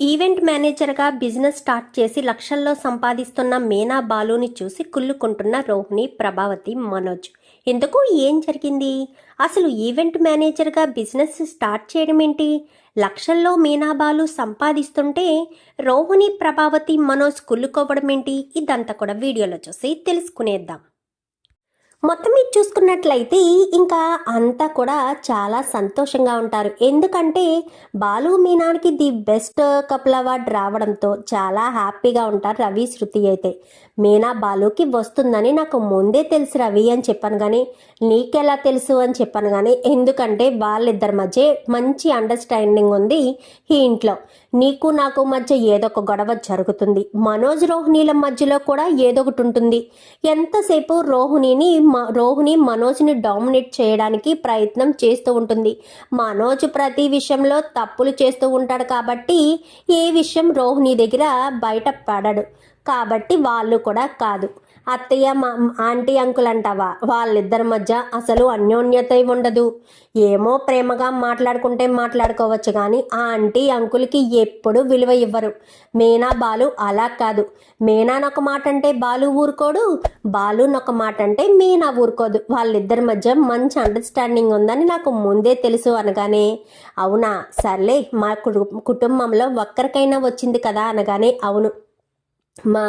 Event మేనేజర్గా business start చేసి లక్షల్లో సంపాదిస్తున్న మీనా బాలుని చూసి కుళ్ళుకుంటున్న రోహిణి, ప్రభావతి, మనోజ్. ఎందుకు ఏం జరిగింది? అసలు ఈవెంట్ మేనేజర్గా బిజినెస్ స్టార్ట్ చేయడం ఏంటి? లక్షల్లో మీనా బాలు సంపాదిస్తుంటే రోహిణి, ప్రభావతి, మనోజ్ కుళ్ళుకోవడం ఏంటి? ఇదంతా కూడా వీడియోలో చూసి తెలుసుకునేద్దాం. మొత్తం మీరు చూసుకున్నట్లయితే ఇంకా అంతా కూడా చాలా సంతోషంగా ఉంటారు. ఎందుకంటే బాలు మీనానికి ది బెస్ట్ కపుల్ అవార్డ్ రావడంతో చాలా హ్యాపీగా ఉంటారు రవి, శృతి. అయితే మీనా బాలుకి వస్తుందని నాకు ముందే తెలుసు రవి అని చెప్పాను, కానీ నీకెలా తెలుసు అని చెప్పాను. కానీ ఎందుకంటే వాళ్ళిద్దరి మధ్య మంచి అండర్స్టాండింగ్ ఉంది ఈ ఇంట్లో. నీకు నాకు మధ్య ఏదో ఒక గొడవ జరుగుతుంది, మనోజ్ రోహిణీల మధ్యలో కూడా ఏదో ఒకటి ఉంటుంది. ఎంతసేపు రోహిణి మనోజ్ని డామినేట్ చేయడానికి ప్రయత్నం చేస్తూ ఉంటుంది. మనోజ్ ప్రతి విషయంలో తప్పులు చేస్తూ ఉంటాడు కాబట్టి ఏ విషయం రోహిణి దగ్గర బయట పడడు. కాబట్టి వాళ్ళు కూడా కాదు. అత్తయ్య ఆంటీ అంకుల్ అంటావా, వాళ్ళిద్దరి మధ్య అసలు అన్యోన్యత ఉండదు. ఏమో ప్రేమగా మాట్లాడుకుంటే మాట్లాడుకోవచ్చు, కానీ ఆ ఆంటీ అంకుల్కి ఎప్పుడు విలువ ఇవ్వరు. మీనా బాలు అలా కాదు. మీనానొక మాట అంటే బాలు ఊరుకోడు, బాలునొక మాట అంటే మీనా ఊరుకోదు. వాళ్ళిద్దరి మధ్య మంచి అండర్స్టాండింగ్ ఉందని నాకు ముందే తెలుసు అనగానే, అవునా సర్లే, మా కుటుంబంలో ఒక్కరికైనా వచ్చింది కదా అనగానే, అవును, మా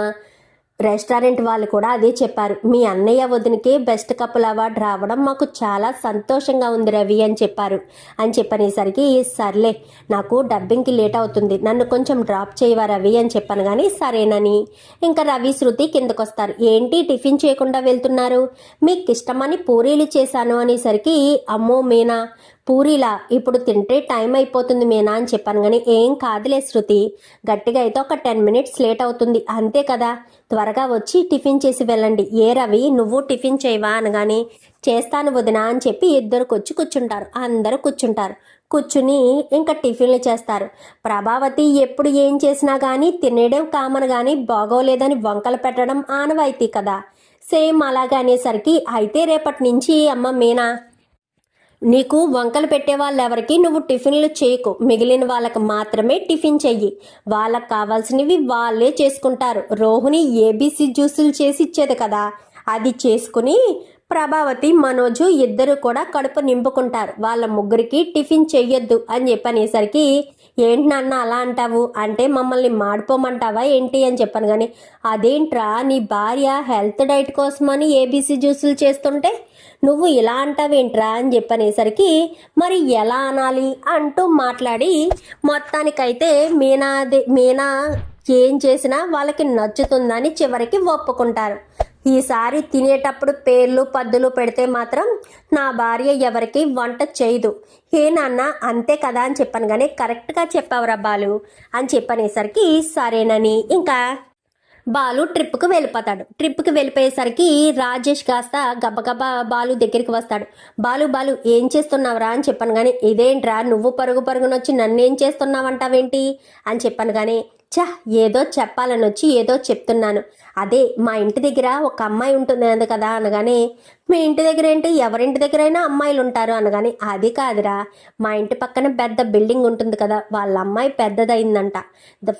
రెస్టారెంట్ వాళ్ళు కూడా అదే చెప్పారు. మీ అన్నయ్య వదినకి బెస్ట్ కపుల్ అవార్డు రావడం మాకు చాలా సంతోషంగా ఉంది రవి అని చెప్పారు. అని చెప్పనేసరికి, సర్లే నాకు డబ్బింగ్కి లేట్ అవుతుంది, నన్ను కొంచెం డ్రాప్ చేయవా రవి అని చెప్పాను. కానీ సరేనని ఇంకా రవి, శృతి కిందకు వస్తారు. ఏంటి టిఫిన్ చేయకుండా వెళ్తున్నారు? మీకు ఇష్టమని పూరీలు చేశాను అనేసరికి, అమ్మో మీనా పూరీలా, ఇప్పుడు తింటే టైం అయిపోతుంది మీనా అని చెప్పాను. కానీ ఏం కాదులే శృతి, గట్టిగా అయితే ఒక 10 minutes లేట్ అవుతుంది అంతే కదా, త్వరగా వచ్చి టిఫిన్ చేసి వెళ్ళండి. ఏ రవి నువ్వు టిఫిన్ చేయవా అనగానే, చేస్తాను వదినా అని చెప్పి ఇద్దరికి వచ్చి కూర్చుంటారు. అందరూ కూర్చుంటారు. కూర్చుని ఇంకా టిఫిన్లు చేస్తారు. ప్రభావతి ఎప్పుడు ఏం చేసినా కానీ తినేయడం కామన్, కానీ బాగోలేదని వంకలు పెట్టడం ఆనవాయితీ కదా. సేమ్ అలాగే అనేసరికి, అయితే రేపటి నుంచి అమ్మ మీనా, నీకు వంకలు పెట్టే వాళ్ళెవరికి నువ్వు టిఫిన్లు చేయకు, మిగిలిన వాళ్ళకి మాత్రమే టిఫిన్ చెయ్యి. వాళ్ళకు కావాల్సినవి వాళ్ళే చేసుకుంటారు. రోహిణి ఏబీసీ జ్యూసులు చేసి ఇచ్చేది కదా, అది చేసుకుని ప్రభావతి, మనోజు ఇద్దరు కూడా కడుపు నింపుకుంటారు. వాళ్ళ ముగ్గురికి టిఫిన్ చెయ్యొద్దు అని చెప్పనేసరికి, ఏంటి నాన్న అలా అంటావు, అంటే మమ్మల్ని మాడిపోమంటావా ఏంటి అని చెప్పాను. కానీ అదేంట్రా, నీ భార్య హెల్త్ డైట్ కోసమని ఏబీసీ జ్యూసులు చేస్తుంటే నువ్వు ఇలా అంటావేంట్రా అని చెప్పనేసరికి, మరి ఎలా అనాలి అంటూ మాట్లాడి మొత్తానికైతే మీనా ఏం చేసినా వాళ్ళకి నచ్చుతుందని చివరికి ఒప్పుకుంటారు. ఈసారి తినేటప్పుడు పేర్లు పద్దులు పెడితే మాత్రం నా భార్య ఎవరికి వంట చేయదు. ఏ నాన్న అంతే కదా అని చెప్పాను. కానీ కరెక్ట్గా చెప్పావురా బాలు అని చెప్పనేసరికి సరేనని ఇంకా బాలు ట్రిప్కి వెళ్ళిపోతాడు. ట్రిప్కి వెళ్ళిపోయేసరికి రాజేష్ కాస్త గబగబా బాలు దగ్గరికి వస్తాడు. బాలు ఏం చేస్తున్నావురా అని చెప్పాను. కానీ ఇదేంట్రా, నువ్వు పరుగునొచ్చి నన్నేం చేస్తున్నావంటావేంటి అని చెప్పాను. కానీ ఏదో చెప్పాలని వచ్చి ఏదో చెప్తున్నాను. అదే మా ఇంటి దగ్గర ఒక అమ్మాయి ఉంటుంది కదా అనగానే, మీ ఇంటి దగ్గర ఏంటి, ఎవరింటి దగ్గరైనా అమ్మాయిలు ఉంటారు అనగానే, అది కాదురా, మా ఇంటి పక్కన పెద్ద బిల్డింగ్ ఉంటుంది కదా, వాళ్ళ అమ్మాయి పెద్దదైందంట.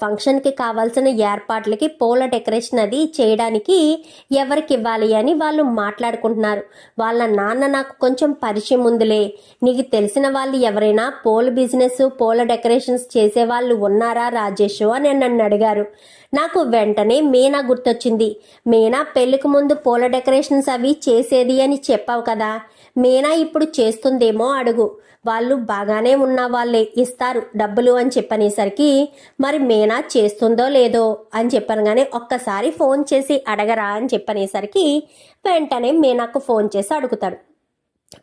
ఫంక్షన్కి కావాల్సిన ఏర్పాట్లకి పూల డెకరేషన్ అది చేయడానికి ఎవరికి ఇవ్వాలి అని వాళ్ళు మాట్లాడుకుంటున్నారు. వాళ్ళ నాన్న నాకు కొంచెం పరిచయం ఉందిలే, నీకు తెలిసిన వాళ్ళు ఎవరైనా పూల బిజినెస్, పూల డెకరేషన్స్ చేసేవాళ్ళు ఉన్నారా రాజేష్ అని నన్ను అడిగారు. నాకు వెంటనే మీనా గుర్తొచ్చింది. మీనా పెళ్లికి ముందు పూల డెకరేషన్స్ అవి చేసేది అని చెప్పావు కదా, మీనా ఇప్పుడు చేస్తుందేమో అడుగు, వాళ్ళు బాగానే ఉన్న వాళ్ళే, ఇస్తారు డబ్బులు అని చెప్పనేసరికి, మరి మీనా చేస్తుందో లేదో అని చెప్పాను. కానీ ఒక్కసారి ఫోన్ చేసి అడగరా అని చెప్పనేసరికి వెంటనే మీనాకు ఫోన్ చేసి అడుగుతాడు.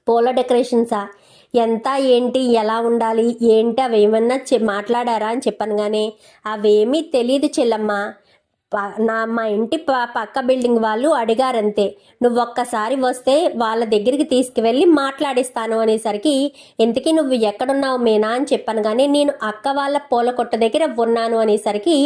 పూల డెకరేషన్సా, ఎంత, ఏంటి, ఎలా ఉండాలి, ఏంటి, అవేమన్నా మాట్లాడారా అని చెప్పాను. కానీ అవేమీ తెలియదు చెల్లమ్మ, మా ఇంటి పక్క బిల్డింగ్ వాళ్ళు అడిగారంతే, నువ్వు ఒక్కసారి వస్తే వాళ్ళ దగ్గరికి తీసుకువెళ్ళి మాట్లాడిస్తాను అనేసరికి, ఇంతకీ నువ్వు ఎక్కడున్నావు మీనా అని చెప్పాను. కానీ నేను అక్క వాళ్ళ పూల కొట్ట దగ్గర ఉన్నాను అనేసరికి,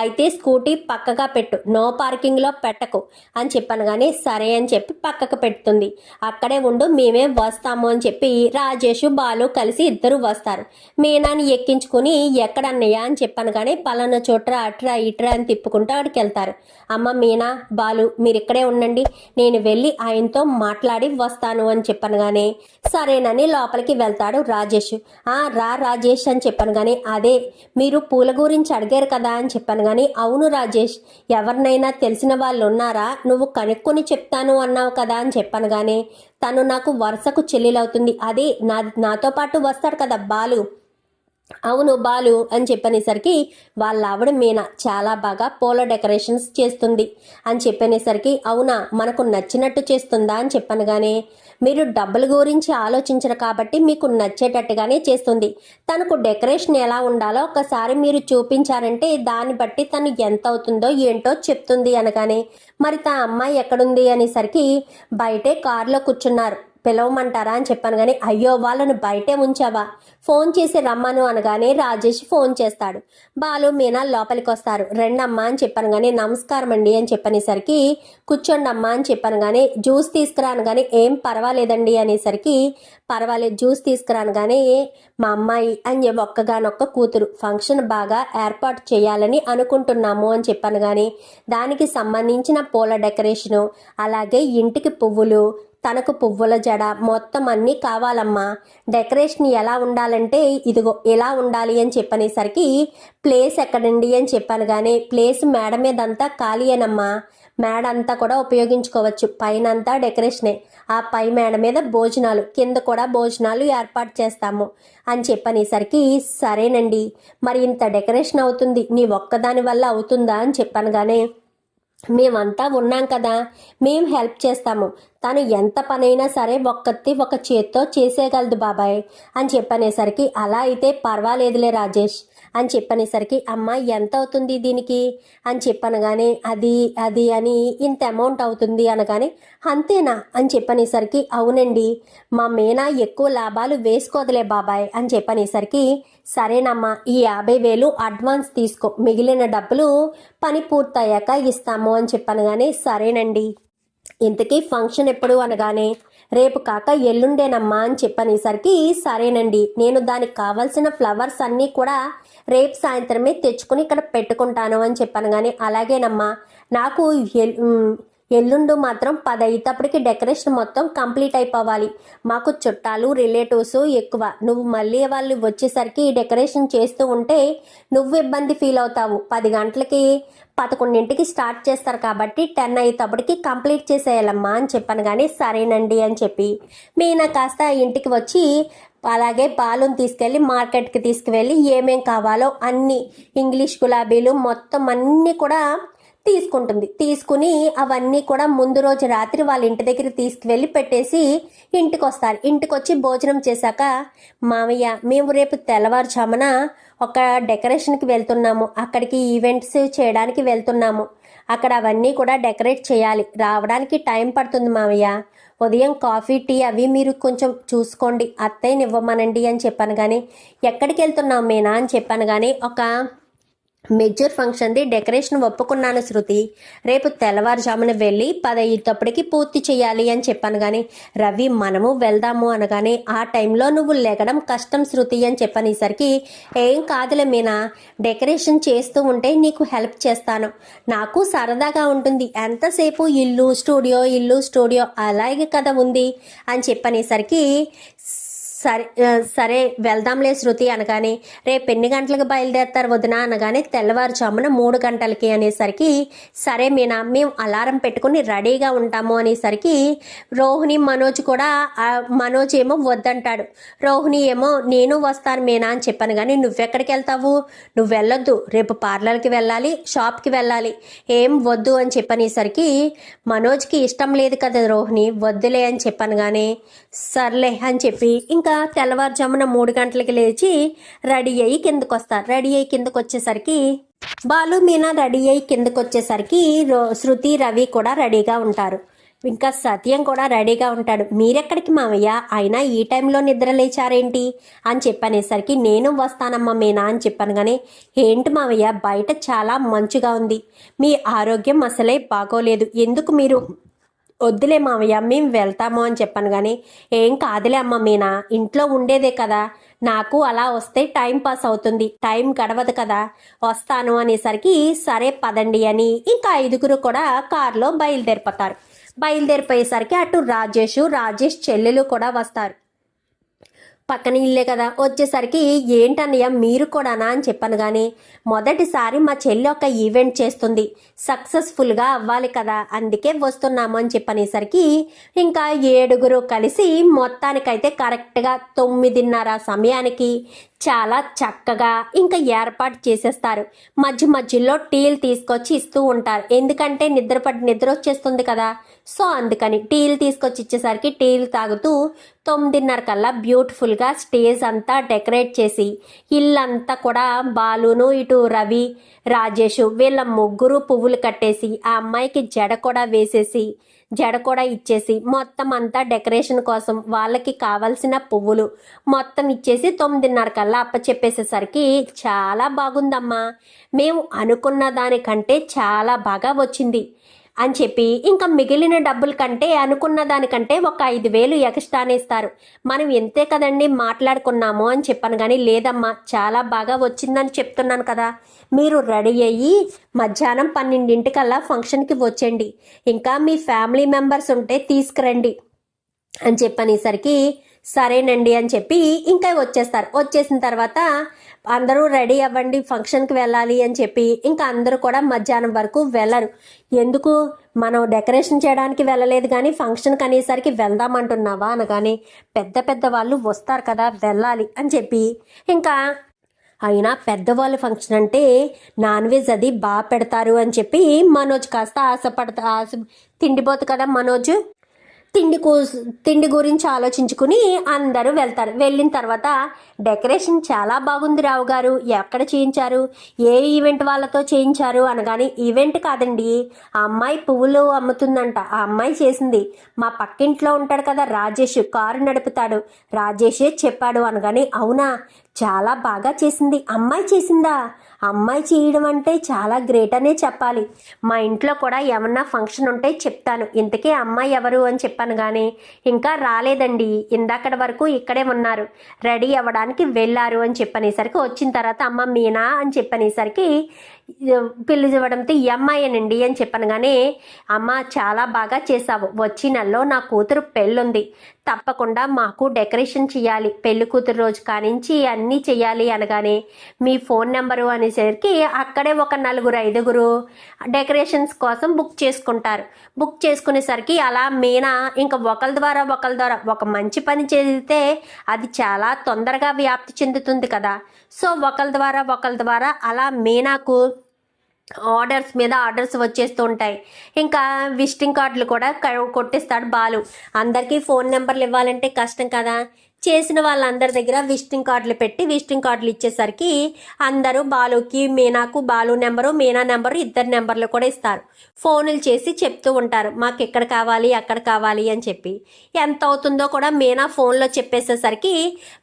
అయితే స్కూటీ పక్కగా పెట్టు, నో పార్కింగ్లో పెట్టకు అని చెప్పాను. కానీ సరే అని చెప్పి పక్కకు పెడుతుంది. అక్కడే ఉండు, మేమే వస్తాము అని చెప్పి రాజేష్ బాలు కలిసి ఇద్దరు వస్తారు. మీనాని ఎక్కించుకుని ఎక్కడన్నయ్యా అని చెప్పాను. కానీ పలానా చోట్రా అట్రా ఇట్రా అని తిప్పుకుంటూ అక్కడికి వెళ్తారు. అమ్మ మీనా, బాలు మీరు ఇక్కడే ఉండండి, నేను వెళ్ళి ఆయనతో మాట్లాడి వస్తాను అని చెప్పాను. కానీ సరేనని లోపలికి వెళ్తాడు రాజేష్. రా రాజేష్ అని చెప్పాను. కానీ అదే మీరు పూల గురించి అడిగారు కదా అని చెప్పాను. కానీ అవును రాజేష్, ఎవరినైనా తెలిసిన వాళ్ళు ఉన్నారా, నువ్వు కనుక్కొని చెప్తాను అన్నావు కదా అని చెప్పాను. కానీ తను నాకు వరుసకు చెల్లెలవుతుంది, అదే నాతో పాటు వస్తాడు కదా బాలు. అవును బాలు అని చెప్పనేసరికి, వాళ్ళ ఆవిడ మీనా చాలా బాగా పూల డెకరేషన్స్ చేస్తుంది అని చెప్పనేసరికి, అవునా మనకు నచ్చినట్టు చేస్తుందా అని చెప్పాను. కానీ మీరు డబ్బుల గురించి ఆలోచించరు కాబట్టి మీకు నచ్చేటట్టుగానే చేస్తుంది. తనకు డెకరేషన్ ఎలా ఉండాలో ఒకసారి మీరు చూపించారంటే దాన్ని బట్టి తను ఎంత అవుతుందో ఏంటో చెప్తుంది అనగానే, మరి తా అమ్మాయి ఎక్కడుంది అనేసరికి, బయటే కారులో కూర్చున్నారు, పిలవమంటారా అని చెప్పాను. కానీ అయ్యో వాళ్ళను బయటే ఉంచావా, ఫోన్ చేసి రమ్మను అనగానే రాజేష్ ఫోన్ చేస్తాడు. బాలు మీనా లోపలికి వస్తారు. రెండమ్మా అని చెప్పాను. కానీ నమస్కారం అండి అని చెప్పనేసరికి, కూర్చోండి అమ్మా అని చెప్పాను. కానీ జ్యూస్ తీసుకురాను కానీ ఏం పర్వాలేదండి అనేసరికి, పర్వాలేదు జ్యూస్ తీసుకురాను కానీ మా అమ్మాయి అని ఒక్కగానొక్క కూతురు, ఫంక్షన్ బాగా ఏర్పాటు చేయాలని అనుకుంటున్నాము అని చెప్పాను. కానీ దానికి సంబంధించిన పూల డెకరేషను, అలాగే ఇంటికి పువ్వులు, తనకు పువ్వుల జడ మొత్తం అన్నీ కావాలమ్మా. డెకరేషన్ ఎలా ఉండాలంటే ఇదిగో ఎలా ఉండాలి అని చెప్పనేసరికి, ప్లేస్ ఎక్కడండి అని చెప్పాను. కానీ ప్లేస్ మేడ మీదంతా ఖాళీయేనమ్మా, మేడ అంతా కూడా ఉపయోగించుకోవచ్చు, పైన అంతా డెకరేషనే, ఆ పై మేడ మీద భోజనాలు, కింద కూడా భోజనాలు ఏర్పాటు చేస్తాము అని చెప్పనేసరికి, సరేనండి మరి ఇంత డెకరేషన్ అవుతుంది, నీ ఒక్కదాని వల్ల అవుతుందా అని చెప్పాను. కానీ మేమంతా ఉన్నాం కదా, మేము హెల్ప్ చేస్తాము, తను ఎంత పనైనా సరే ఒక్కత్తి ఒక చేత్తో చేసేయగలదు బాబాయ్ అని చెప్పనేసరికి, అలా అయితే పర్వాలేదులే రాజేష్ అని చెప్పనేసరికి, అమ్మ ఎంత అవుతుంది దీనికి అని చెప్పాను. కానీ అది అది అని ఇంత అమౌంట్ అవుతుంది అనగానే, అంతేనా అని చెప్పనేసరికి, అవునండి మా మీనా ఎక్కువ లాభాలు వేసుకోదులే బాబాయ్ అని చెప్పనేసరికి, సరేనమ్మా ఈ 50,000 అడ్వాన్స్ తీసుకో, మిగిలిన డబ్బులు పని పూర్తయ్యాక ఇస్తాము అని చెప్పాను. కానీ సరేనండి, ఇంతకీ ఫంక్షన్ ఎప్పుడు అనగానే, రేపు కాక ఎల్లుండేనమ్మా అని చెప్పనేసరికి, సరేనండి నేను దానికి కావాల్సిన ఫ్లవర్స్ అన్నీ కూడా రేపు సాయంత్రమే తెచ్చుకుని ఇక్కడ పెట్టుకుంటాను అని చెప్పాను. కానీ అలాగేనమ్మా, నాకు ఎల్లుండు మాత్రం 10 అయ్యేటప్పటికి డెకరేషన్ మొత్తం కంప్లీట్ అయిపోవాలి, మాకు చుట్టాలు రిలేటివ్స్ ఎక్కువ, నువ్వు మళ్ళీ వాళ్ళు వచ్చేసరికి డెకరేషన్ చేస్తూ ఉంటే నువ్వు ఇబ్బంది ఫీల్ అవుతావు, 10 గంటలకి 11ంటికి స్టార్ట్ చేస్తారు కాబట్టి 10 అయ్యేటప్పటికి కంప్లీట్ చేసేయాలమ్మా అని చెప్పాను. కానీ సరేనండి అని చెప్పి మీనా కాస్త ఇంటికి వచ్చి, అలాగే బాలుని తీసుకెళ్ళి మార్కెట్కి తీసుకువెళ్ళి ఏమేం కావాలో అన్నీ, ఇంగ్లీష్ గులాబీలు మొత్తం అన్నీ కూడా తీసుకుంటుంది. తీసుకుని అవన్నీ కూడా ముందు రోజు రాత్రి వాళ్ళ ఇంటి దగ్గర తీసుకువెళ్ళి పెట్టేసి ఇంటికి వస్తారు. ఇంటికి వచ్చి భోజనం చేశాక, మామయ్య మేము రేపు తెల్లవారుజామున ఒక డెకరేషన్కి వెళ్తున్నాము, అక్కడికి ఈవెంట్స్ చేయడానికి వెళ్తున్నాము, అక్కడ అవన్నీ కూడా డెకరేట్ చేయాలి, రావడానికి టైం పడుతుంది మామయ్య, ఉదయం కాఫీ టీ అవి మీరు కొంచెం చూసుకోండి, అత్తయ్యని ఇవ్వమనండి అని చెప్పాను. కానీ ఎక్కడికి వెళ్తున్నాం మీనా అని చెప్పాను. కానీ ఒక మేజర్ ఫంక్షన్ది డెకరేషన్ ఒప్పుకున్నాను శృతి, రేపు తెల్లవారుజామున వెళ్ళి 10 అయ్యేటప్పటికి పూర్తి చేయాలి అని చెప్పాను. కానీ రవి మనము వెళ్దాము అనగానే, ఆ టైంలో నువ్వు లెగడం కష్టం శృతి అని చెప్పనేసరికి, ఏం కాదులే మీనా, డెకరేషన్ చేస్తూ ఉంటే నీకు హెల్ప్ చేస్తాను, నాకు సరదాగా ఉంటుంది, ఎంతసేపు ఇల్లు స్టూడియో అలాగే కదా ఉంది అని చెప్పనేసరికి, సరే వెళ్దాంలే శృతి అనగానే, రేపు ఎన్ని గంటలకు బయలుదేరుతారు వదిన అనగానే, తెల్లవారుజామున 3 గంటలకి అనేసరికి, సరే మీనా మేము అలారం పెట్టుకుని రెడీగా ఉంటాము అనేసరికి, రోహిణి మనోజ్ కూడా, మనోజ్ ఏమో వద్దంటాడు, రోహిణి ఏమో నేను వస్తాను మీనా అని చెప్పాను. కానీ నువ్వెక్కడికి వెళ్తావు, నువ్వు వెళ్ళొద్దు, రేపు పార్లర్కి వెళ్ళాలి, షాప్కి వెళ్ళాలి, ఏం వద్దు అని చెప్పనేసరికి, మనోజ్కి ఇష్టం లేదు కదా రోహిణి, వద్దులే అని చెప్పాను. కానీ సర్లే అని చెప్పి ఇంకా తెల్లవారుజామున 3 గంటలకి లేచి రెడీ అయ్యి కిందకు వస్తారు. రెడీ అయ్యి కిందకు వచ్చేసరికి బాలు మీనా రెడీ అయ్యి కిందకు వచ్చేసరికి శృతి రవి కూడా రెడీగా ఉంటారు. ఇంకా సత్యం కూడా రెడీగా ఉంటాడు. మీరెక్కడికి మావయ్య, అయినా ఈ టైంలో నిద్ర లేచారేంటి అని చెప్పనేసరికి నేను వస్తానమ్మా మీనా అని చెప్పాను. కానీ ఏంటి మావయ్య, బయట చాలా మంచుగా ఉంది, మీ ఆరోగ్యం అసలే బాగోలేదు, ఎందుకు మీరు వద్దులే మావయ్య మేము వెళ్తాము అని చెప్పాను. కానీ ఏం కాదులే అమ్మ మీనా, ఇంట్లో ఉండేదే కదా, నాకు అలా వస్తే టైం పాస్ అవుతుంది, టైం గడవదు కదా, వస్తాను అనేసరికి సరే పదండి అని ఇంకా 5 కూడా కారులో బయలుదేరిపోయేసరికి అటు రాజేష్ చెల్లెలు కూడా వస్తారు. పక్కన ఇల్లే కదా, వచ్చేసరికి ఏంటన్నయ్య మీరు కూడానా అని చెప్పాను. కానీ మొదటిసారి మా చెల్లి ఒక ఈవెంట్ చేస్తుంది, సక్సెస్ఫుల్గా అవ్వాలి కదా, అందుకే వస్తున్నాము అని చెప్పనేసరికి ఇంకా 7 కలిసి మొత్తానికైతే కరెక్ట్గా 9:30 సమయానికి చాలా చక్కగా ఇంకా ఏర్పాటు చేసేస్తారు. మధ్యలో టీలు తీసుకొచ్చి ఇస్తూ ఉంటారు, ఎందుకంటే నిద్ర వచ్చేస్తుంది కదా, సో అందుకని టీలు తీసుకొచ్చి ఇచ్చేసరికి టీలు తాగుతూ 9:30 కల్లా బ్యూటిఫుల్గా స్టేజ్ అంతా డెకరేట్ చేసి ఇల్లంతా కూడా బాలును ఇటు రవి రాజేష్ వీళ్ళ 3 పువ్వులు కట్టేసి ఆ అమ్మాయికి జడ కూడా ఇచ్చేసి మొత్తం అంతా డెకరేషన్ కోసం వాళ్ళకి కావాల్సిన పువ్వులు మొత్తం ఇచ్చేసి 9:30 కల్లా అప్పచెప్పేసేసరికి చాలా బాగుందమ్మా, మేము అనుకున్న దానికంటే చాలా బాగా వచ్చింది అని చెప్పి ఇంకా మిగిలిన డబ్బుల కంటే అనుకున్న దానికంటే ఒక 5,000 ఎక్స్ట్రానే ఇస్తారు, మనం ఎంతే కదండి మాట్లాడుకున్నాము అని చెప్పాను. కానీ లేదమ్మా చాలా బాగా వచ్చిందని చెప్తున్నాను కదా, మీరు రెడీ అయ్యి మధ్యాహ్నం 12 ఫంక్షన్కి వచ్చేయండి, ఇంకా మీ ఫ్యామిలీ మెంబర్స్ ఉంటే తీసుకురండి అని చెప్పనేసరికి సరేనండి అని చెప్పి ఇంకా వచ్చేస్తారు. వచ్చేసిన తర్వాత అందరూ రెడీ అవ్వండి ఫంక్షన్కి వెళ్ళాలి అని చెప్పి ఇంకా అందరూ కూడా మధ్యాహ్నం వరకు వెళ్ళరు. ఎందుకు, మనం డెకరేషన్ చేయడానికి వెళ్ళలేదు కానీ ఫంక్షన్కి అనేసరికి వెళ్దామంటున్నావా అనగానే పెద్ద వాళ్ళు వస్తారు కదా వెళ్ళాలి అని చెప్పి ఇంకా అయినా పెద్దవాళ్ళ ఫంక్షన్ అంటే నాన్ వెజ్ అది బాగా పెడతారు అని చెప్పి మనోజ్ కాస్త తిండిపోతు కదా మనోజ్, తిండి గురించి ఆలోచించుకుని అందరూ వెళ్తారు. వెళ్ళిన తర్వాత డెకరేషన్ చాలా బాగుంది రావు గారు, ఎక్కడ చేయించారు, ఏ ఈవెంట్ వాళ్ళతో చేయించారు అనగాని ఈవెంట్ కాదండి, ఆ అమ్మాయి పువ్వులు అమ్ముతుందంట, ఆ అమ్మాయి చేసింది, మా పక్కింట్లో ఉంటాడు కదా రాజేష్, కారు నడుపుతాడు, రాజేషే చెప్పాడు అనగాని అవునా, చాలా బాగా చేసింది, అమ్మాయి చేసిందా, అమ్మాయి చేయడం అంటే చాలా గ్రేట్ అనే చెప్పాలి, మా ఇంట్లో కూడా ఏమన్నా ఫంక్షన్ ఉంటే చెప్తాను, ఇంతకీ అమ్మాయి ఎవరు అని చెప్పాను. కానీ ఇంకా రాలేదండి, ఇందాకటి వరకు ఇక్కడే ఉన్నారు, రెడీ అవ్వడానికి వెళ్ళారు అని చెప్పనేసరికి వచ్చిన తర్వాత అమ్మ మీనా అని చెప్పనేసరికి పిలిచివ్వడంతో ఈ అమ్మాయేనండి అని చెప్పాను. కానీ అమ్మ చాలా బాగా చేసావు, వచ్చి నెలలో నా కూతురు పెళ్ళుంది, తప్పకుండా మాకు డెకరేషన్ చేయాలి, పెళ్లి కూతురు రోజు కానించి అన్నీ చేయాలి అనగానే మీ ఫోన్ నెంబరు అనేసరికి అక్కడే ఒక 4-5 డెకరేషన్స్ కోసం బుక్ చేసుకుంటారు. బుక్ చేసుకునేసరికి అలా మీనా ఇంకా ఒకరి ద్వారా ఒక మంచి పని చేస్తే అది చాలా తొందరగా వ్యాప్తి చెందుతుంది కదా, సో ఒకరి ద్వారా అలా మీనాకు ఆర్డర్స్ మీద ఆర్డర్స్ వచ్చేస్తూ ఉంటాయి. ఇంకా విజిటింగ్ కార్డులు కూడా కొట్టిస్తాడు బాలు, అందరికీ ఫోన్ నెంబర్లు ఇవ్వాలంటే కష్టం కదా, చేసిన వాళ్ళందరి దగ్గర విజిటింగ్ కార్డులు పెట్టి విజిటింగ్ కార్డులు ఇచ్చేసరికి అందరూ బాలుకి మీనాకు బాలు నెంబరు మీనా నెంబరు 2 నెంబర్లు కూడా ఇస్తారు. ఫోన్లు చేసి చెప్తూ ఉంటారు మాకు ఎక్కడ కావాలి అక్కడ కావాలి అని చెప్పి, ఎంత అవుతుందో కూడా మీనా ఫోన్లో చెప్పేసేసరికి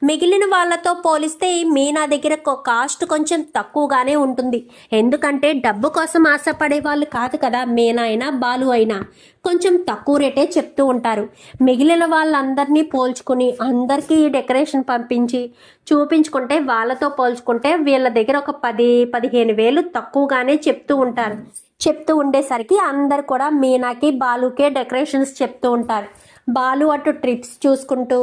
మిగిలిన వాళ్ళతో పోలిస్తే మీనా దగ్గర కాస్ట్ కొంచెం తక్కువగానే ఉంటుంది, ఎందుకంటే డబ్బు కోసం ఆశపడే వాళ్ళు కాదు కదా, మీనా అయినా బాలు అయినా కొంచెం తక్కువ రేటే చెప్తూ ఉంటారు. మిగిలిన వాళ్ళందరినీ పోల్చుకుని అందరికీ డెకరేషన్ పంపించి చూపించుకుంటే వాళ్ళతో పోల్చుకుంటే వీళ్ళ దగ్గర ఒక 10-15 వేలు తక్కువగానే చెప్తూ ఉండేసరికి అందరు కూడా మీనాకి బాలుకే డెకరేషన్స్ చెప్తూ ఉంటారు. బాలు అటు ట్రిప్స్ చూసుకుంటూ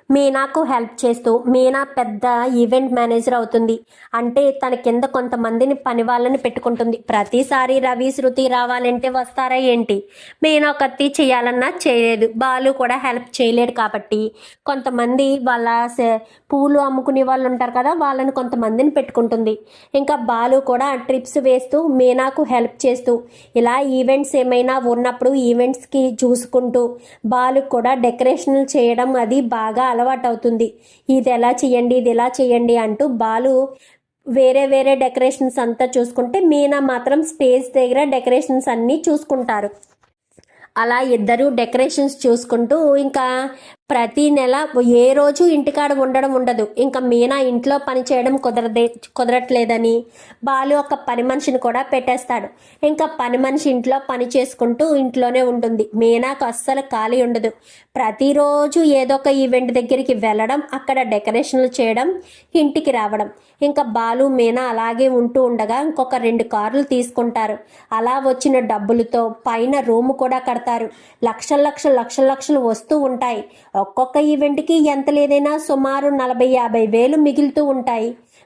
మీనాకు హెల్ప్ చేస్తూ, మీనా పెద్ద ఈవెంట్ మేనేజర్ అవుతుంది, అంటే తన కింద కొంతమందిని పని వాళ్ళని పెట్టుకుంటుంది, ప్రతిసారి రవి శృతి రావాలంటే వస్తారా ఏంటి, మీనా ఒకటి చేయాలన్నా చేయలేదు, బాలు కూడా హెల్ప్ చేయలేడు కాబట్టి కొంతమంది వాళ్ళ పూలు అమ్ముకునే వాళ్ళు ఉంటారు కదా వాళ్ళని కొంతమందిని పెట్టుకుంటుంది. ఇంకా బాలు కూడా ట్రిప్స్ వేస్తూ మీనాకు హెల్ప్ చేస్తూ ఇలా ఈవెంట్స్ ఏమైనా ఉన్నప్పుడు ఈవెంట్స్కి చూసుకుంటూ బాలు కూడా డెకరేషన్లు చేయడం అది బాగా అలవాటు అవుతుంది. ఇది ఎలా చేయండి అంటూ బాలు వేరే వేరే డెకరేషన్స్ అంతా చూసుకుంటే మీనా మాత్రం స్టేజ్ దగ్గర డెకరేషన్స్ అన్నీ చూసుకుంటారు. అలా ఇద్దరు డెకరేషన్స్ చూసుకుంటూ ఇంకా ప్రతి నెల ఏ రోజు ఇంటికాడ ఉండడం ఉండదు. ఇంకా మీనా ఇంట్లో పని చేయడం కుదరట్లేదని బాలు ఒక పని మనిషిని కూడా పెట్టేస్తాడు. ఇంకా పని మనిషి ఇంట్లో పని చేసుకుంటూ ఇంట్లోనే ఉంటుంది. మీనాకు అస్సలు ఖాళీ ఉండదు. ప్రతిరోజు ఏదో ఒక ఈవెంట్ దగ్గరికి వెళ్ళడం, అక్కడ డెకరేషన్లు చేయడం, ఇంటికి రావడం. ఇంకా బాలు మీనా అలాగే ఉంటూ ఉండగా ఇంకొక 2 కార్లు తీసుకుంటారు. అలా వచ్చిన డబ్బులతో పైన రూమ్ కూడా కడతారు. లక్షలు వస్తూ ఉంటాయి. ఒక్కొక్క ఈవెంట్కి ఎంత లేదైనా సుమారు 40-50 వేలు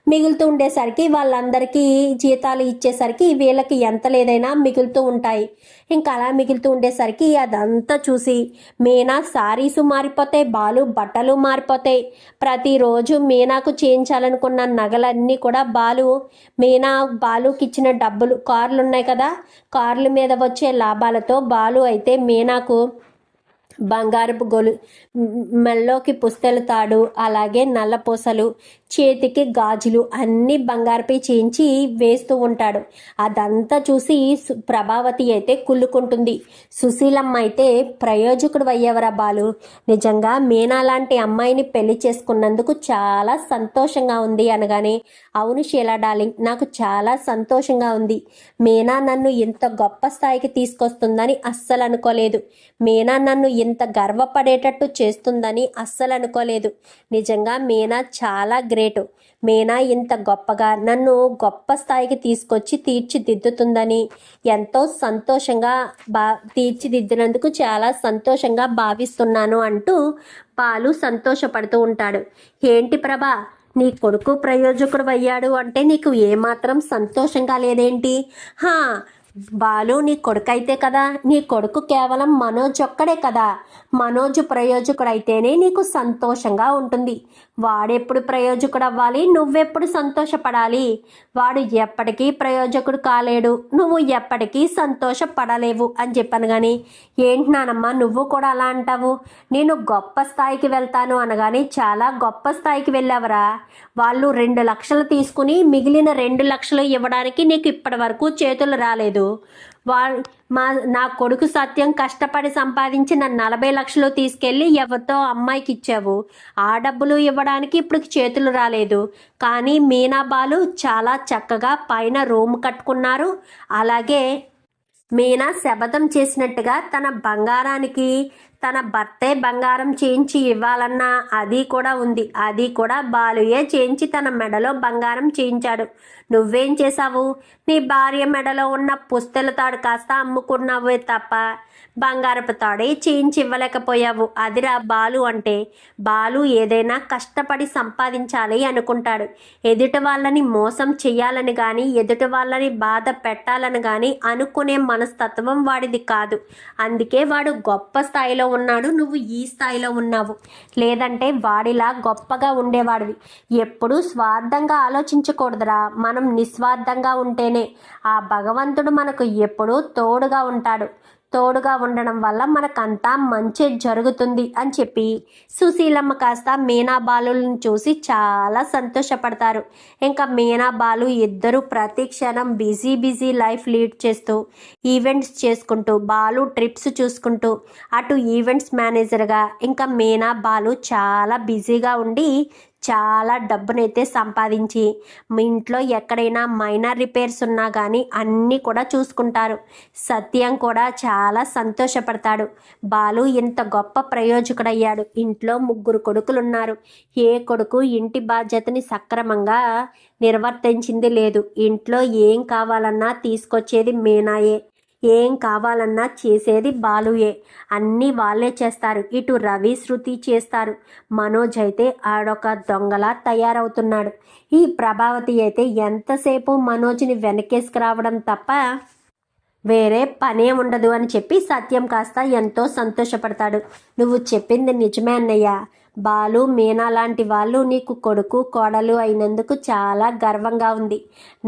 మిగులుతూ ఉండేసరికి వాళ్ళందరికీ జీతాలు ఇచ్చేసరికి వీళ్ళకి ఎంత లేదైనా మిగులుతూ ఉంటాయి. ఇంకా అలా మిగులుతూ ఉండేసరికి అదంతా చూసి మీనా సారీసు మారిపోతాయి, బాలు బట్టలు మారిపోతాయి. ప్రతిరోజు మీనాకు చేయించాలనుకున్న నగలన్నీ కూడా బాలుకి ఇచ్చిన డబ్బులు, కార్లు ఉన్నాయి కదా, కార్ల మీద వచ్చే లాభాలతో బాలు అయితే మీనాకు బంగారపు మెల్లోకి పుస్తెల తాడు, అలాగే నల్లపూసలు, చేతికి గాజులు అన్నీ బంగారపై చేయించి వేస్తూ ఉంటాడు. అదంతా చూసి ప్రభావతి అయితే కుళ్ళుకుంటుంది. సుశీలమ్మ అయితే ప్రయోజకుడు అయ్యేవరా బాలు, నిజంగా మీనా లాంటి అమ్మాయిని పెళ్లి చేసుకున్నందుకు చాలా సంతోషంగా ఉంది అనగానే, అవును షీలా డార్లింగ్, నాకు చాలా సంతోషంగా ఉంది. మీనా నన్ను ఇంత గొప్ప స్థాయికి తీసుకొస్తుందని అస్సలు అనుకోలేదు. మీనా నన్ను ఇంత గర్వపడేటట్టు చేస్తుందని అస్సలు అనుకోలేదు. నిజంగా మీనా చాలా గ్రేటు. మీనా ఇంత గొప్పగా నన్ను గొప్ప స్థాయికి తీసుకొచ్చి తీర్చిదిద్దుతుందని ఎంతో సంతోషంగా తీర్చిదిద్దినందుకు చాలా సంతోషంగా భావిస్తున్నాను అంటూ బాలు సంతోషపడుతూ ఉంటాడు. ఏంటి ప్రభా, నీ కొడుకు ప్రయోజకుడు అయ్యాడు అంటే నీకు ఏమాత్రం సంతోషంగా లేదేంటి? బాలు నీ కొడుకు అయితే కదా, నీ కొడుకు కేవలం మనోజ్ ఒక్కడే కదా. మనోజ్ ప్రయోజకుడు అయితేనే నీకు సంతోషంగా ఉంటుంది. వాడెప్పుడు ప్రయోజకుడు అవ్వాలి, నువ్వెప్పుడు సంతోషపడాలి? వాడు ఎప్పటికీ ప్రయోజకుడు కాలేడు, నువ్వు ఎప్పటికీ సంతోషపడలేవు అని చెప్పాను. కానీ ఏంటి నానమ్మ నువ్వు కూడా అలా అంటావు? నేను గొప్ప స్థాయికి వెళ్తాను అనగానే చాలా గొప్ప స్థాయికి వెళ్ళావరా. వాళ్ళు 2 లక్షలు తీసుకుని మిగిలిన 2 లక్షలు ఇవ్వడానికి నీకు ఇప్పటి వరకు చేతులు రాలేదు. నా కొడుకు సత్యం కష్టపడి సంపాదించిన 40 లక్షలు తీసుకెళ్ళి ఎవరితో అమ్మాయికి ఇచ్చావు. ఆ డబ్బులు ఇవ్వడానికి ఇప్పుడు చేతులు రాలేదు. కానీ మీనా బాలు చాలా చక్కగా పైన రూమ్ కట్టుకున్నారు. అలాగే మీనా శపథం చేసినట్టుగా తన బంగారానికి తన భర్తే బంగారం చేయించి ఇవ్వాలన్న అది కూడా ఉంది. అది కూడా బాలుయే చేయించి తన మెడలో బంగారం చేయించాడు. నువ్వేం చేశావు? నీ భార్య మెడలో ఉన్న పుస్తెల తాడు కాస్త అమ్ముకున్నావే తప్ప బంగారపు తాడే చేయించి ఇవ్వలేకపోయావు. అదిరా బాలు అంటే. బాలు ఏదైనా కష్టపడి సంపాదించాలి అనుకుంటాడు. ఎదుటి వాళ్ళని మోసం చెయ్యాలని కానీ ఎదుటి వాళ్ళని బాధ పెట్టాలని కానీ అనుకునే మనస్తత్వం వాడిది కాదు. అందుకే వాడు గొప్ప స్థాయిలో ఉన్నాడు, నువ్వు ఈ స్థాయిలో ఉన్నావు. లేదంటే వాడిలా గొప్పగా ఉండేవాడివి. ఎప్పుడూ స్వార్థంగా ఆలోచించకూడదురా. మనం నిస్వార్థంగా ఉంటేనే ఆ భగవంతుడు మనకు ఎప్పుడూ తోడుగా ఉంటాడు. తోడుగా ఉండడం వల్ల మనకంతా మంచి జరుగుతుంది అని చెప్పి సుశీలమ్మ కాస్త మీనా బాలులను చూసి చాలా సంతోషపడతారు. ఇంకా మీనా బాలు ఇద్దరు ప్రతి క్షణం బిజీ లైఫ్ లీడ్ చేస్తూ ఈవెంట్స్ చేసుకుంటూ బాలు ట్రిప్స్ చూసుకుంటూ అటు ఈవెంట్స్ మేనేజర్గా ఇంకా మీనా బాలు చాలా బిజీగా ఉండి చాలా డబ్బునైతే సంపాదించి మీ ఇంట్లో ఎక్కడైనా మైనర్ రిపేర్స్ ఉన్నా కానీ అన్నీ కూడా చూసుకుంటారు. సత్యం కూడా చాలా సంతోషపడతాడు. బాలు ఇంత గొప్ప ప్రయోజకుడయ్యాడు. ఇంట్లో 3 కొడుకులున్నారు. ఏ కొడుకు ఇంటి బాధ్యతని సక్రమంగా నిర్వర్తించింది లేదు. ఇంట్లో ఏం కావాలన్నా తీసుకొచ్చేది మీనాయే, ఏం కావాలన్నా చేసేది బాలుయే. అన్నీ వాళ్ళే చేస్తారు. ఇటు రవి శృతి చేస్తారు. మనోజ్ అయితే ఆడొక దొంగలా తయారవుతున్నాడు. ఈ ప్రభావతి అయితే ఎంతసేపు మనోజ్ని వెనకేసుకురావడం తప్ప వేరే పనే ఉండదు అని చెప్పి సత్యం కాస్త ఎంతో సంతోషపడతాడు. నువ్వు చెప్పింది నిజమే అన్నయ్య. బాలు మీనా లాంటి వాళ్ళు నీకు కొడుకు కోడలు అయినందుకు చాలా గర్వంగా ఉంది.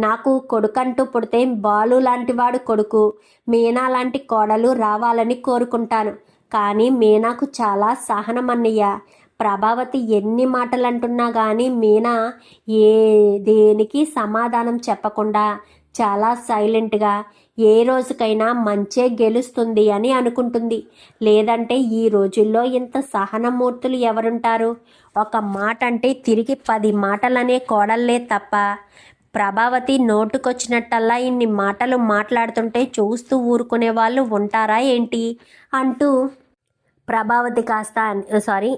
నాకు కొడుకంటూ పుడితే బాలు లాంటి వాడు కొడుకు, మీనా లాంటి కోడలు రావాలని కోరుకుంటాను. కానీ మీనాకు చాలా సహనం అన్నయ్య. ప్రభావతి ఎన్ని మాటలు అంటున్నా కానీ మీనా ఏ దేనికి సమాధానం చెప్పకుండా చాలా సైలెంట్గా ఏ రోజుకైనా మంచే గెలుస్తుంది అని అనుకుంటుంది. లేదంటే ఈ రోజుల్లో ఇంత సహనమూర్తులు ఎవరుంటారు? ఒక మాట అంటే తిరిగి 10 మాటలనే కోడళ్ళే తప్ప ప్రభావతి నోటుకొచ్చినట్టల్లా ఇన్ని మాటలు మాట్లాడుతుంటే చూస్తూ ఊరుకునే వాళ్ళు ఉంటారా ఏంటి అంటూ ప్రభావతి కాస్త సారీ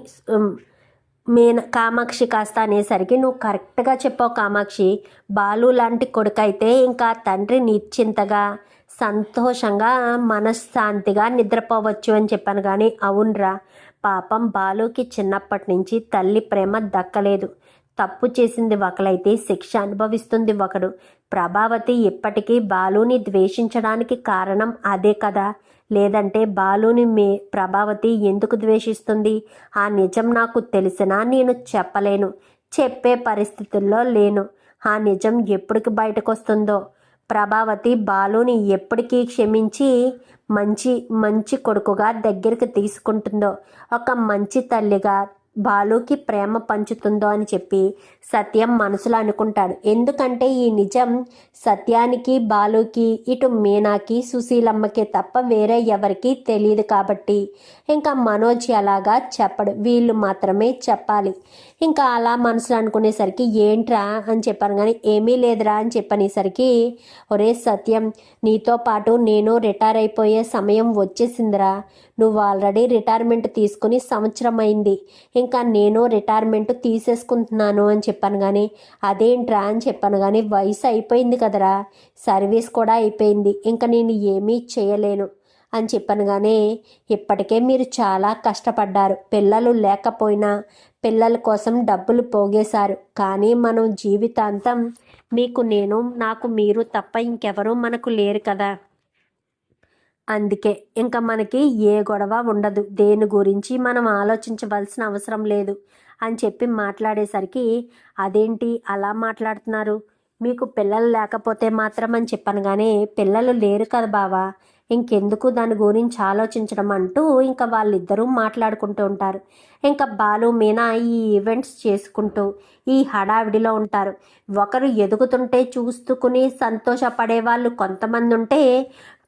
కామాక్షి కాస్త అనేసరికి, నువ్వు కరెక్ట్గా చెప్పావు కామాక్షి, బాలు లాంటి కొడుకైతే ఇంకా తండ్రి నిశ్చింతగా సంతోషంగా మనశ్శాంతిగా నిద్రపోవచ్చు అని చెప్పాను. కానీ అవునరా, పాపం బాలుకి చిన్నప్పటి నుంచి తల్లి ప్రేమ దక్కలేదు. తప్పు చేసింది ఒకలైతే శిక్ష అనుభవిస్తుంది ఒకడు. ప్రభావతి ఇప్పటికీ బాలుని ద్వేషించడానికి కారణం అదే కదా. లేదంటే బాలుని ప్రభావతి ఎందుకు ద్వేషిస్తుంది? ఆ నిజం నాకు తెలిసినా నేను చెప్పలేను, చెప్పే పరిస్థితుల్లో లేను. ఆ నిజం ఎప్పటికి బయటకు వస్తుందో. ప్రభావతి బాలుని ఎప్పటికీ క్షమించి మంచి కొడుకుగా దగ్గరికి తీసుకుంటుందో, ఒక మంచి తల్లిగా బాలుకి ప్రేమ పంచుతుందో అని చెప్పి సత్యం మనసులో అనుకుంటాడు. ఎందుకంటే ఈ నిజం సత్యానికి, బాలుకి, ఇటు మీనాకి, సుశీలమ్మకి తప్ప వేరే ఎవరికి తెలియదు కాబట్టి ఇంకా మనోజ్ అలాగా చెప్పడు, వీళ్ళు మాత్రమే చెప్పాలి. ఇంకా అలా మనసులో అనుకునేసరికి ఏంట్రా అని చెప్పాను. కానీ ఏమీ లేదురా అని చెప్పనేసరికి, ఒరే సత్యం, నీతో పాటు నేను రిటైర్ అయిపోయే సమయం వచ్చేసిందిరా. నువ్వు ఆల్రెడీ రిటైర్మెంట్ తీసుకుని సంవత్సరం అయింది, ఇంకా నేను రిటైర్మెంట్ తీసేసుకుంటున్నాను అని చెప్పాను. కానీ అదేంట్రా అని చెప్పాను. కానీ వయసు అయిపోయింది కదరా, సర్వీస్ కూడా అయిపోయింది, ఇంకా నేను ఏమీ చేయలేను అని చెప్పాను. కానీ ఇప్పటికే మీరు చాలా కష్టపడ్డారు, పిల్లలు లేకపోయినా పిల్లల కోసం డబ్బులు పోగేశారు. కానీ మనం జీవితాంతం నాకు మీరు తప్ప ఇంకెవరూ మనకు లేరు కదా. అందుకే ఇంకా మనకి ఏ గొడవ ఉండదు, దేని గురించి మనం ఆలోచించవలసిన అవసరం లేదు అని చెప్పి మాట్లాడేసరికి, అదేంటి అలా మాట్లాడుతున్నారు, మీకు పిల్లలు లేకపోతే మాత్రం అని చెప్పాను. కానీ పిల్లలు లేరు కదా బావా, ఇంకెందుకు దాని గురించి ఆలోచించడం అంటూ ఇంకా వాళ్ళిద్దరూ మాట్లాడుకుంటూ ఉంటారు. ఇంకా బాలు మీనా ఈ ఈవెంట్స్ చేసుకుంటూ ఈ హడావిడిలో ఉంటారు. ఒకరు ఎదుగుతుంటే చూస్తుకుని సంతోషపడే వాళ్ళు కొంతమంది ఉంటే,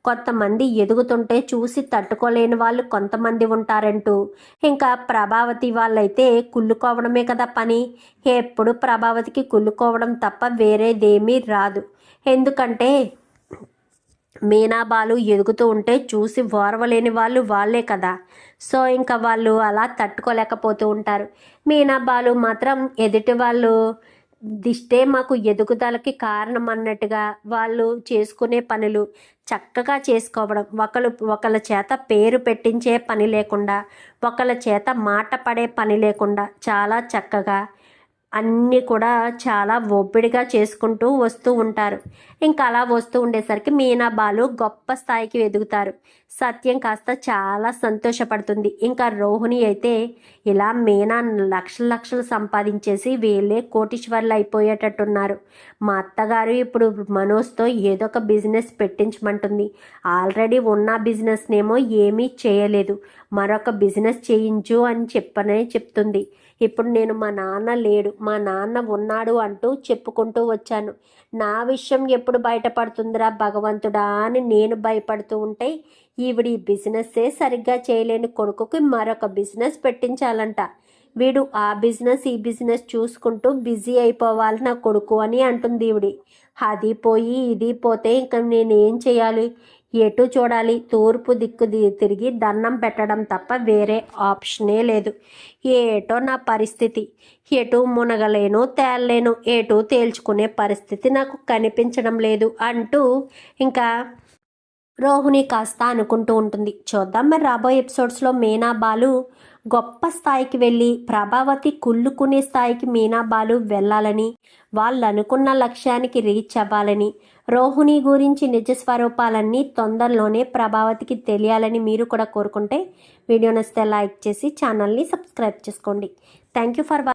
కొంతమంది ఎదుగుతుంటే చూసి తట్టుకోలేని వాళ్ళు కొంతమంది ఉంటారంటూ ఇంకా ప్రభావతి వాళ్ళైతే కుళ్ళుకోవడమే కదా పని. ఎప్పుడు ప్రభావతికి కుళ్ళుకోవడం తప్ప వేరేదేమీ రాదు. ఎందుకంటే మీనాబాలు ఎదుగుతూ ఉంటే చూసి ఓర్వలేని వాళ్ళు వాళ్ళే కదా. సో ఇంకా వాళ్ళు అలా తట్టుకోలేకపోతూ ఉంటారు. మీనాబాలు మాత్రం ఎదుటి వాళ్ళు దిష్టే మాకు ఎదుగుదలకి కారణం అన్నట్టుగా వాళ్ళు చేసుకునే పనులు చక్కగా చేసుకోవడం, ఒకళ్ళ చేత పేరు పెట్టించే పని లేకుండా, ఒకళ్ళ చేత మాట పడే పని లేకుండా చాలా చక్కగా అన్నీ కూడా చాలా ఒబ్బిడిగా చేసుకుంటూ వస్తూ ఉంటారు. ఇంకా అలా వస్తూ ఉండేసరికి మీనా బాలు గొప్ప స్థాయికి ఎదుగుతారు. సత్యం కాస్త చాలా సంతోషపడుతుంది. ఇంకా రోహిణి అయితే ఇలా మీనా లక్షలు సంపాదించేసి వీళ్ళే కోటీశ్వర్లు అయిపోయేటట్టున్నారు. మా అత్తగారు ఇప్పుడు మనోజ్తో ఏదో ఒక బిజినెస్ పెట్టించమంటుంది. ఆల్రెడీ ఉన్న బిజినెస్నేమో ఏమీ చేయలేదు, మరొక బిజినెస్ చేయించు అని చెప్తుంది. ఇప్పుడు నేను మా నాన్న లేడు, మా నాన్న ఉన్నాడు అంటూ చెప్పుకుంటూ వచ్చాను. నా విషయం ఎప్పుడు బయటపడుతుందిరా భగవంతుడా అని నేను భయపడుతూ ఉంటే, ఈవిడి బిజినెస్సే సరిగ్గా చేయలేని కొడుకుకి మరొక బిజినెస్ పెట్టించాలంట. వీడు ఆ బిజినెస్ ఈ బిజినెస్ చూసుకుంటూ బిజీ అయిపోవాలి నా కొడుకు అని అంటుంది ఈవిడి. అది పోయి ఇది పోతే ఇంకా నేనేం చేయాలి? ఎటు చూడాలి? తూర్పు దిక్కు తిరిగి దండం పెట్టడం తప్ప వేరే ఆప్షనే లేదు. ఏటో నా పరిస్థితి, ఎటు మునగలేను తేలలేను, ఎటు తేల్చుకునే పరిస్థితి నాకు కనిపించడం లేదు అంటూ ఇంకా రోహిణి కాస్త అనుకుంటూ ఉంటుంది. చూద్దాం మరి రాబోయే ఎపిసోడ్స్లో మీనా బాలు గొప్ప స్థాయికి వెళ్ళి ప్రభావతి కుళ్ళుకునే స్థాయికి మీనా బాలు వెళ్ళాలని, వాళ్ళు అనుకున్న లక్ష్యానికి రీచ్ అవ్వాలని, రోహిణి గురించి నిజ స్వరూపాలన్నీ తొందరలోనే ప్రభావతికి తెలియాలని మీరు కూడా కోరుకుంటే వీడియో నచ్చితే లైక్ చేసి ఛానల్ని సబ్స్క్రైబ్ చేసుకోండి. Thank you for